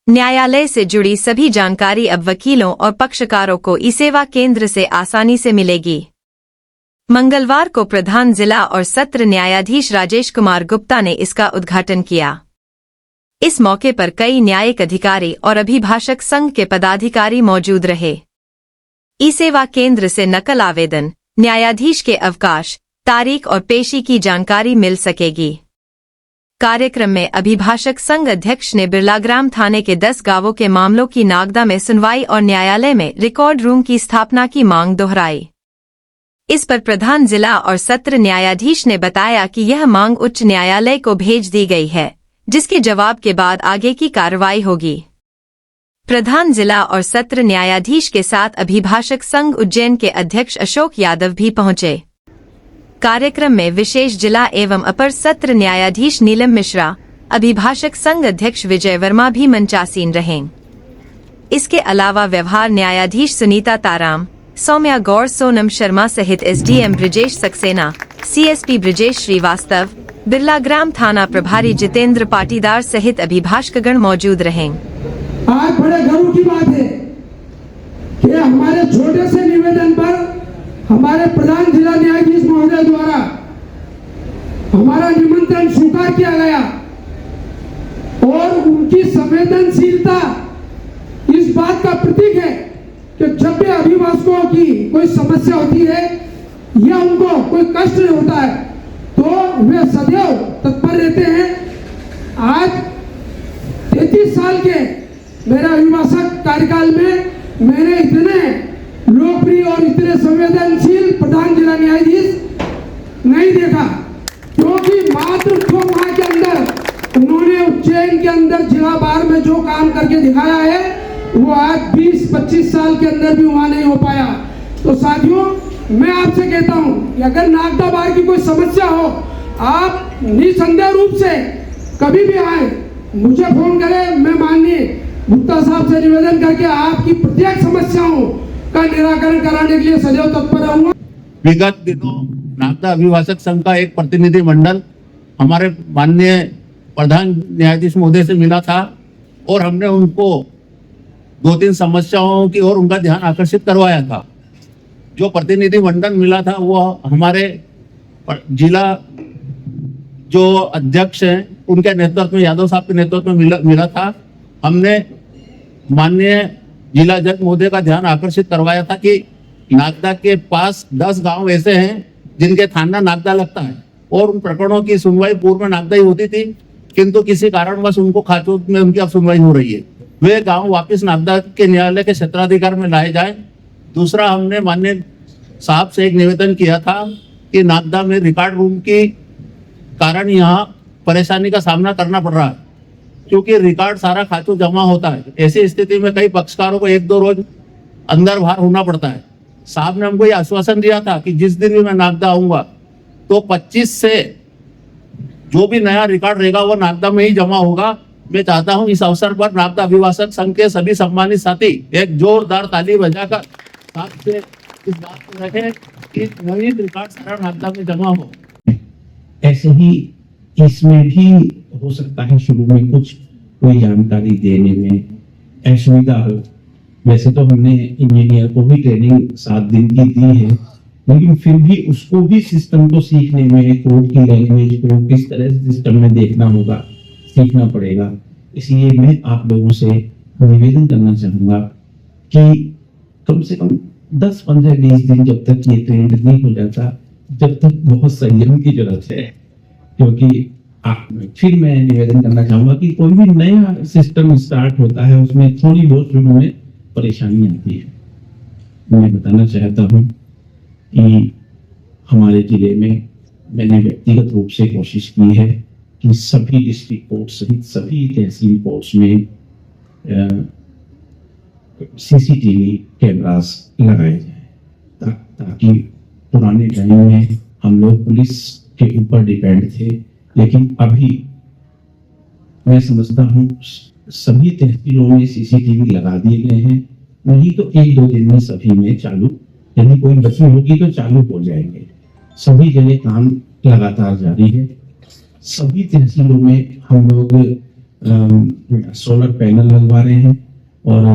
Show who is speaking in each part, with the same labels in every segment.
Speaker 1: न्यायालय से जुड़ी सभी जानकारी अब वकीलों और पक्षकारों को ई-सेवा केंद्र से आसानी से मिलेगी। मंगलवार को प्रधान जिला और सत्र न्यायाधीश राजेश कुमार गुप्ता ने इसका उद्घाटन किया। इस मौके पर कई न्यायिक अधिकारी और अभिभाषक संघ के पदाधिकारी मौजूद रहे। ई-सेवा केंद्र से नकल आवेदन, न्यायाधीश के अवकाश, तारीख और पेशी की जानकारी मिल सकेगी। कार्यक्रम में अभिभाषक संघ अध्यक्ष ने बिरलाग्राम थाने के 10 गांवों के मामलों की नागदा में सुनवाई और न्यायालय में रिकॉर्ड रूम की स्थापना की मांग दोहराई। इस पर प्रधान जिला और सत्र न्यायाधीश ने बताया कि यह मांग उच्च न्यायालय को भेज दी गई है, जिसके जवाब के बाद आगे की कार्रवाई होगी। प्रधान जिला और सत्र न्यायाधीश के साथ अभिभाषक संघ उज्जैन के अध्यक्ष अशोक यादव भी पहुंचे। कार्यक्रम में विशेष जिला एवं अपर सत्र न्यायाधीश नीलम मिश्रा, अभिभाषक संघ अध्यक्ष विजय वर्मा भी मंचासीन रहे। इसके अलावा व्यवहार न्यायाधीश सुनीता ताराम, सौम्या गौर, सोनम शर्मा सहित एसडीएम ब्रिजेश सक्सेना, सीएसपी ब्रिजेश श्रीवास्तव, बिरलाग्राम थाना प्रभारी जितेंद्र पाटीदार सहित अभिभाषकगण मौजूद रहे।
Speaker 2: आज बड़े गर्व की बात है कि हमारे छोटे से निवेदन पर हमारे प्रधान जिला न्यायाधीश महोदय द्वारा हमारा निमंत्रण स्वीकार किया गया और उनकी संवेदनशीलता इस बात का प्रतीक है कि जब भी अभिभाषकों की कोई समस्या होती है या उनको कोई कष्ट होता है तो वे सदैव तत्पर रहते हैं। आज 33 साल के मेरे अभिभाषक कार्यकाल में मैंने इतने लोकप्रिय और इतने संवेदनशील प्रधान जिला न्यायाधीश नहीं देखा, क्योंकि मात्र 2 माह के अंदर उन्होंने उज्जैन के अंदर जिला बार में जो काम करके दिखाया है वो आज 20-25 साल के अंदर भी वहां नहीं हो पाया। तो साथियों, मैं आपसे कहता हूं कि अगर नागदा बार की कोई समस्या हो, आप निसंदेह रूप से कभी भी आए, मुझे फोन करें। मैं माननीय गुप्ता साहब से निवेदन करके आपकी प्रत्येक समस्याओं का निराकरण कराने के लिए सदैव तत्पर रहूंगा।
Speaker 3: विगत दिनों नागदा अभिभाषक संघ का एक प्रतिनिधि मंडल हमारे माननीय प्रधान न्यायाधीश महोदय से मिला था और हमने उनको 2-3 समस्याओं की ओर उनका ध्यान आकर्षित करवाया था। जो प्रतिनिधि मंडल मिला था वो हमारे जिला जो अध्यक्ष हैं उनके नेतृत्व में, यादव साहब के नेतृत्व में मिला था। हमने माननीय जिला जज महोदय का ध्यान आकर्षित करवाया था कि नागदा के पास 10 गांव ऐसे हैं जिनके थाना नागदा लगता है और उन प्रकरणों की सुनवाई पूर्व में नागदा ही होती थी, किंतु किसी कारणवश उनको खाचोत में उनकी अब सुनवाई हो रही है। वे गांव वापस नागदा के न्यायालय के क्षेत्राधिकार में लाए जाए। दूसरा, हमने माननीय साहब से एक निवेदन किया था कि नागदा में रिकॉर्ड रूम के कारण यहाँ परेशानी का सामना करना पड़ रहा है, क्योंकि रिकॉर्ड सारा खाचो जमा होता है। ऐसी स्थिति में कई पक्षकारों को 1-2 रोज अंदर बाहर होना पड़ता है। साहब ने हमको ये आश्वासन दिया था कि जिस दिन भी मैं नागदा आऊंगा तो 25 से जो भी नया रिकॉर्ड रहेगा वो नागदा में ही जमा होगा। मैं चाहता हूं इस अवसर पर नागदा अभिभाषक संघ के सभी सम्मानित साथी एक जोरदार ताली बजाकर साथ से इस बात को रखें कि नवीन रिकॉर्ड सारा नागदा में जमा हो।
Speaker 4: ऐसे ही इसमें भी हो सकता है शुरू में कुछ कोई जानकारी देने में असुविधा हो। वैसे तो हमने इंजीनियर को भी ट्रेनिंग 7 दिन की दी है, लेकिन फिर भी उसको भी सिस्टम को सीखने में, कोड की लैंग्वेज को किस तरह से सिस्टम में देखना होगा, सीखना पड़ेगा। इसलिए मैं आप लोगों से निवेदन करना चाहूंगा कि कम से कम 10, 15, 20 दिन जब तक ये ट्रेंड नहीं हो जाता, जब तक बहुत संयम की जरूरत है। क्योंकि फिर मैं निवेदन करना चाहूंगा कि कोई भी नया सिस्टम स्टार्ट होता है उसमें थोड़ी बहुत शुरू में परेशानी आती है। मैं बताना चाहता हूं कि हमारे जिले में मैंने व्यक्तिगत रूप से कोशिश की है कि सभी डिस्ट्रिक्ट कोर्ट सहित सभी तहसील कोर्ट्स में सीसीटीवी कैमरास लगाए जाए, ताकि पुराने टाइम में हम लोग पुलिस के ऊपर डिपेंड थे, लेकिन अभी मैं समझता हूँ सभी तहसीलों में सीसीटीवी लगा दिए गए हैं। नहीं तो 1-2 दिन में सभी में चालू, यदि कोई बची होगी तो चालू हो जाएंगे। सभी जगह काम लगातार जारी है। सभी तहसीलों में हम लोग सोलर पैनल लगवा रहे हैं और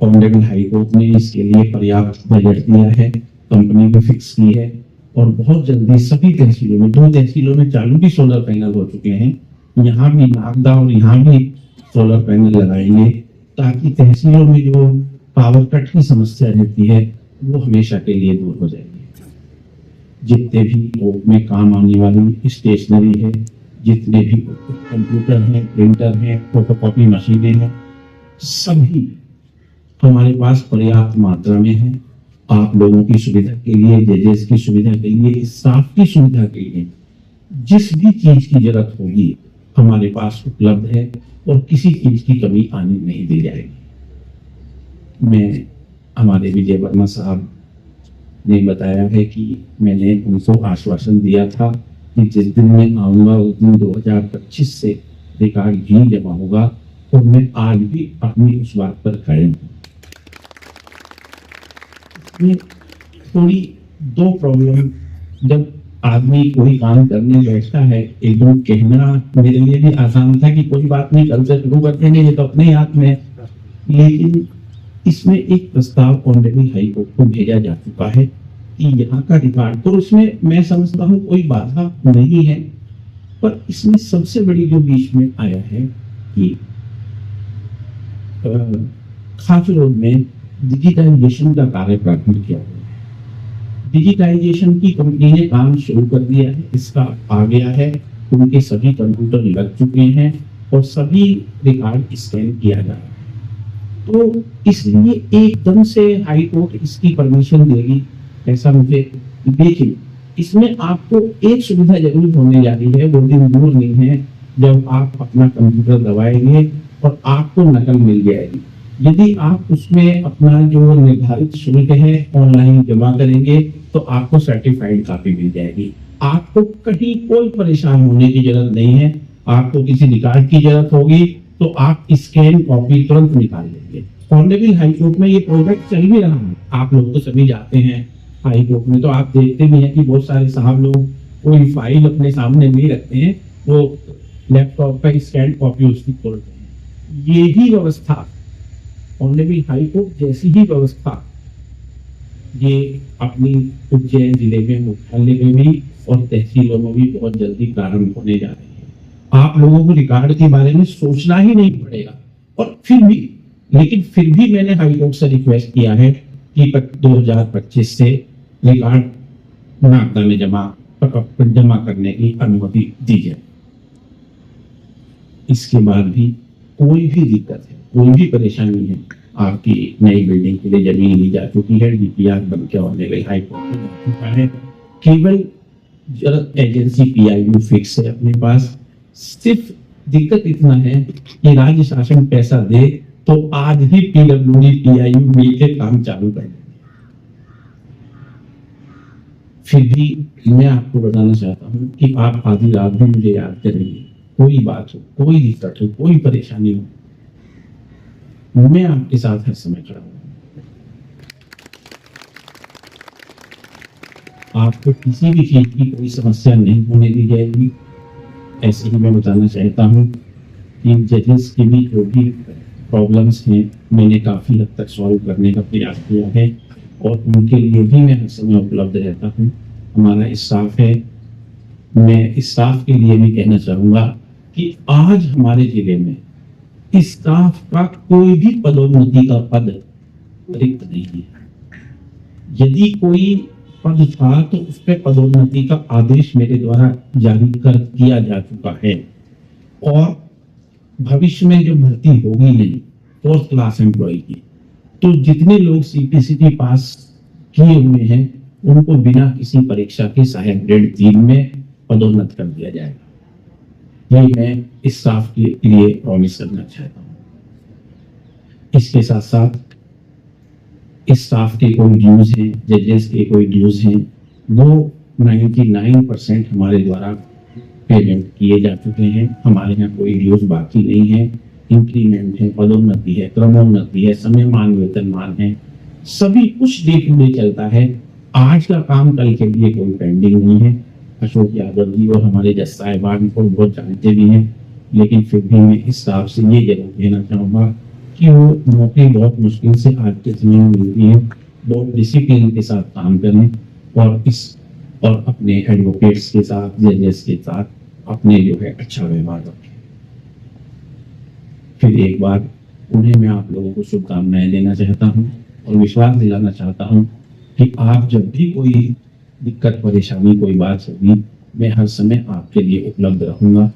Speaker 4: ऑनरेबल हाई कोर्ट ने इसके लिए पर्याप्त बजट दिया है, कंपनी को फिक्स की है और बहुत जल्दी सभी तहसीलों में 2 तहसीलों में चालू भी सोलर पैनल हो चुके हैं, यहाँ भी नागदा और यहाँ भी सोलर पैनल लगाएंगे ताकि तहसीलों में जो पावर कट की समस्या रहती है वो हमेशा के लिए दूर हो जाएगी। जितने भी कोर्ट में काम आने वाली स्टेशनरी है, जितने भी कंप्यूटर हैं, प्रिंटर हैं, फोटोकॉपी मशीनें हैं, सभी हमारे पास पर्याप्त मात्रा में है। आप लोगों की सुविधा के लिए, जजेस की सुविधा के लिए, स्टाफ की सुविधा के लिए जिस भी चीज की जरूरत होगी हमारे पास उपलब्ध है और किसी चीज की कमी आने नहीं दी जाएगी। मैं हमारे विजय वर्मा साहब ने बताया है कि मैंने उनको आश्वासन दिया था कि जिस दिन मैं आऊंगा उस दिन 2025 से रिकॉर्ड भी जमा होगा और मैं आज भी अपनी उस बात पर कायम हूँ। थोड़ी 2 प्रॉब्लम, जब आदमी कोई काम करने बैठता है एकदम कहना मेरे लिए भी आसान था कि कोई बात नहीं, कल से शुरू करते हैं, ये तो अपने हाथ में है। लेकिन इसमें एक प्रस्ताव ऑनरेबल हाई कोर्ट को भेजा जा चुका है कि यहाँ का रिकॉर्ड, तो उसमें मैं समझता हूँ कोई बाधा नहीं है, पर इसमें सबसे बड़ी जो बीच में आया है कि खास रोड में डिजिटाइजेशन का कार्य प्रारंभ किया गया है। डिजिटाइजेशन की कंपनी ने काम शुरू कर दिया है, इसका आ गया है, उनके सभी कंप्यूटर लग चुके हैं और सभी रिकॉर्ड स्कैन किया जा रहा है। तो इसलिए एकदम से हाई कोर्ट इसकी परमिशन देगी ऐसा मुझे, लेकिन इसमें आपको एक सुविधा जरूर होने जा रही है, वो दिन दूर नहीं है जब आप अपना कंप्यूटर दबाएंगे और आपको नकल मिल जाएगी। यदि आप उसमें अपना जो निर्धारित शुल्क है ऑनलाइन जमा करेंगे तो आपको सर्टिफाइड कॉपी मिल जाएगी। आपको कहीं कोई परेशान होने की जरूरत नहीं है। आपको किसी रिकॉर्ड की जरूरत होगी तो आप स्कैन कॉपी तुरंत निकाल लेंगे। ऑनरेबल हाई कोर्ट में ये प्रोजेक्ट चल भी रहा है, आप लोग तो सभी जाते हैं हाई कोर्ट में, तो आप देखते भी हैं कि बहुत सारे साहब लोग कोई फाइल अपने सामने नहीं रखते हैं, वो लैपटॉप पर स्कैन कॉपी उसकी खोलते हैं। ये ही व्यवस्था ऑनरेबल हाई कोर्ट जैसी ही व्यवस्था ये अपनी उज्जैन जिले में मुख्यालय में भी और तहसीलों में भी बहुत जल्दी प्रारंभ होने जा रही है। आप लोगों को रिकॉर्ड के बारे में सोचना ही नहीं पड़ेगा। और फिर भी मैंने हाई कोर्ट से रिक्वेस्ट किया है कि 2025 से रिकॉर्ड नागदा में जमा करने की अनुमति दी जाए। इसके बाद भी कोई भी दिक्कत है, कोई भी परेशानी है, आपकी नई बिल्डिंग के लिए जमीन ली जा चुकी है, डीपीआर बन के होने गई, हाई कोर्ट में जा चुका है, केवल एजेंसी पीआईयू फिक्स है अपने पास। सिर्फ दिक्कत इतना है कि राज्य शासन पैसा दे तो आज ही पीडब्ल्यूडी पीआईयू मिलकर काम चालू कर। फिर भी मैं आपको बताना चाहता हूं कि आप आधी रात भी मुझे याद करेंगे, कोई बात हो, कोई दिक्कत हो, कोई परेशानी हो, मैं आपके साथ हर समय खड़ा हूं। आपको किसी भी चीज की कोई समस्या नहीं होने दी जाएगी। ऐसे ही मैं बताना चाहता हूं कि जजेस की भी जो भी प्रॉब्लम्स हैं मैंने काफी हद तक सॉल्व करने का प्रयास किया है और उनके लिए भी मैं हर समय उपलब्ध रहता हूं। हमारा स्टाफ है, मैं स्टाफ के लिए भी कहना चाहूंगा कि आज हमारे जिले में स्टाफ का कोई भी पदोन्नति का पद रिक्त नहीं है। यदि कोई पद था तो उस पर पदोन्नति का आदेश मेरे द्वारा जारी कर दिया जा चुका है और भविष्य में जो भर्ती होगी नहीं 4th क्लास एम्प्लॉय की, तो जितने लोग सीपीसीटी पास किए हुए हैं उनको बिना किसी परीक्षा के सहायक ग्रेड 3 में पदोन्नत कर दिया जाएगा। ये मैं इस स्टाफ के लिए प्रॉमिस करना चाहता हूँ। इसके साथ साथ स्टाफ के कोई ड्यूज हैं, जजेस के कोई ड्यूज हैं, वो 99% हमारे द्वारा पेमेंट किए जा चुके हैं। हमारे यहाँ कोई ड्यूज बाकी नहीं है। इंक्रीमेंट है, पदोन्नति है, क्रमोन्नति है, समयमान वेतनमान है, सभी कुछ देखने चलता है। आज का काम कल के लिए कोई पेंडिंग नहीं है। अशोक यादव जी और हमारे जज साहिबान को बहुत जानते भी हैं, लेकिन फिर भी मैं इस हिसाब से ये जरूर कहना चाहूँगा कि वो नौकरी बहुत मुश्किल से आज के समय में मिलती है। बहुत डिसिप्लिन के साथ काम करने और अपने एडवोकेट्स के साथ, जजेस के साथ अपने जो है अच्छा व्यवहार रखें। फिर एक बार उन्हें मैं आप लोगों को शुभकामनाएं देना चाहता हूँ और विश्वास दिलाना चाहता हूँ कि आप जब भी कोई दिक्कत, परेशानी, कोई बात होगी, मैं हर समय आपके लिए उपलब्ध रहूंगा।